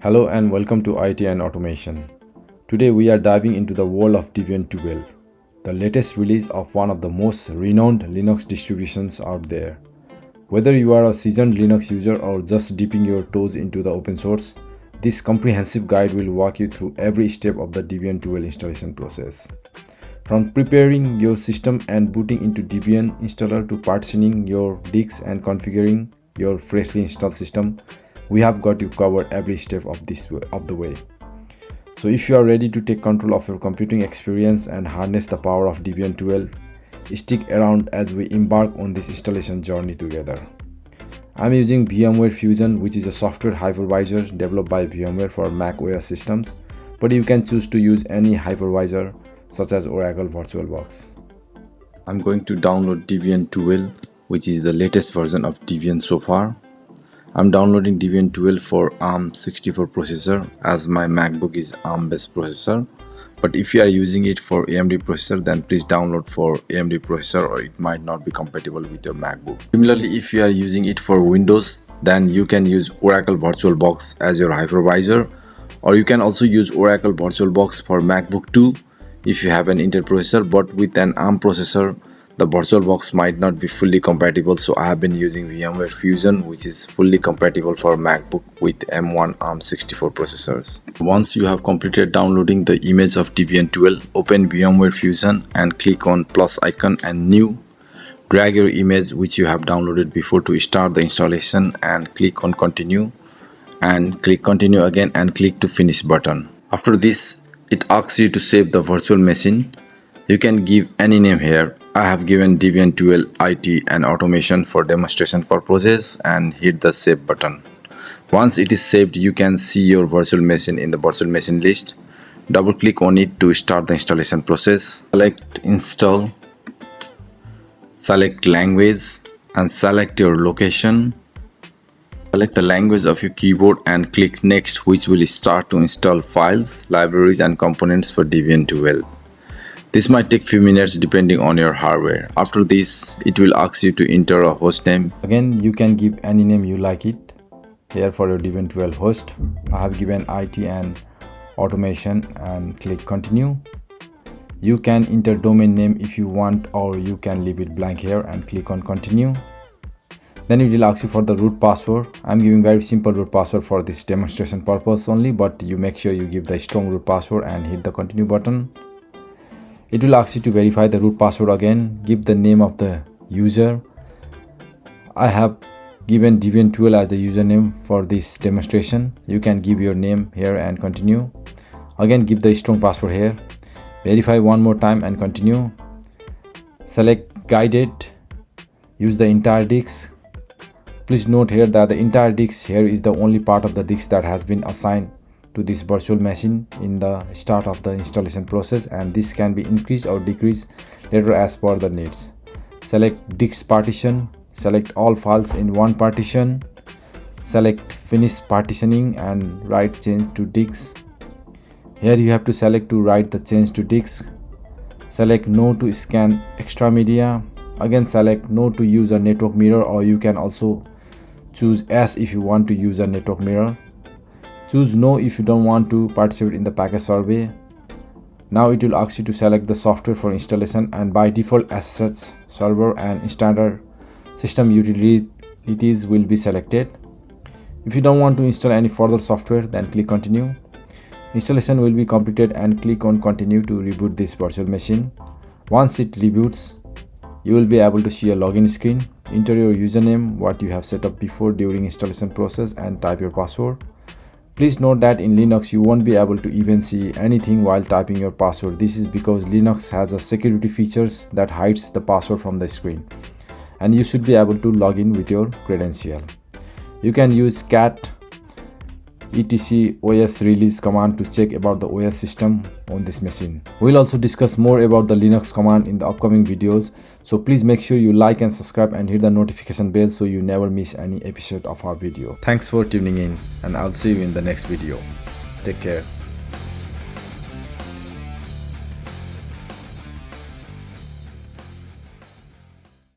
Hello and welcome to IT and Automation. Today we are diving into the world of Debian 12, the latest release of one of the most renowned Linux distributions out there. Whether you are a seasoned Linux user or just dipping your toes into the open source, this comprehensive guide will walk you through every step of the Debian 12 installation process. From preparing your system and booting into Debian installer to partitioning your disks and configuring your freshly installed system, we have got you covered every step of the way. So if you are ready to take control of your computing experience and harness the power of Debian 12, stick around as we embark on this installation journey together. I'm using Vmware Fusion, which is a software hypervisor developed by Vmware for Mac OS systems, but you can choose to use any hypervisor such as Oracle VirtualBox. I'm going to download Debian 12, which is the latest version of Debian so far. I'm downloading Debian 12 for ARM64 processor as my MacBook is ARM based processor, but if you are using it for AMD processor, then please download for AMD processor or it might not be compatible with your MacBook. Similarly, if you are using it for Windows, then you can use Oracle VirtualBox as your hypervisor, or you can also use Oracle VirtualBox for MacBook too if you have an Intel processor, but with an ARM processor the VirtualBox might not be fully compatible, so I have been using VMware Fusion, which is fully compatible for MacBook with M1 ARM64 processors. Once you have completed downloading the image of Debian 12, open VMware Fusion and click on plus icon and new. Drag your image which you have downloaded before to start the installation and click on continue, and click continue again and click to finish button. After this, it asks you to save the virtual machine. You can give any name here. I have given Debian 12 IT and Automation for demonstration purposes and hit the save button. Once it is saved, you can see your virtual machine in the virtual machine list. Double click on it to start the installation process. Select install, select language and select your location. Select the language of your keyboard and click next, which will start to install files, libraries and components for Debian 12. This might take few minutes depending on your hardware. After this, it will ask you to enter a host name. Again, you can give any name you like it. Here for your Debian 12 host, I have given IT and Automation and click continue. You can enter domain name if you want, or you can leave it blank here and click on continue. Then it will ask you for the root password. I'm giving very simple root password for this demonstration purpose only, but you make sure you give the strong root password and hit the continue button. It will ask you to verify the root password again. Give the name of the user. I have given Debian 12 as the username for this demonstration. You can give your name here and continue. Again, give the strong password here. Verify one more time and continue. Select guided. Use the entire disk. Please note here that the entire disk here is the only part of the disk that has been assigned to this virtual machine in the start of the installation process, and this can be increased or decreased later as per the needs. Select disk partition, select all files in one partition, select finish partitioning and write change to disk. Here you have to select to write the change to disk. Select no to scan extra media. Again, select no to use a network mirror, or you can also choose yes if you want to use a network mirror. Choose no if you don't want to participate in the package survey. Now it will ask you to select the software for installation, and by default SSH server and standard system utilities will be selected. If you don't want to install any further software, then click continue. Installation will be completed and click on continue to reboot this virtual machine. Once it reboots, you will be able to see a login screen. Enter your username, what you have set up before during installation process, and type your password. Please note that in Linux you won't be able to even see anything while typing your password. This is because Linux has a security features that hides the password from the screen, and you should be able to log in with your credential. You can use cat etc os release command to check about the OS system on this machine. We'll also discuss more about the Linux command in the upcoming videos, so please make sure you like and subscribe and hit the notification bell so you never miss any episode of our video. Thanks for tuning in, and I'll see you in the next video. Take care.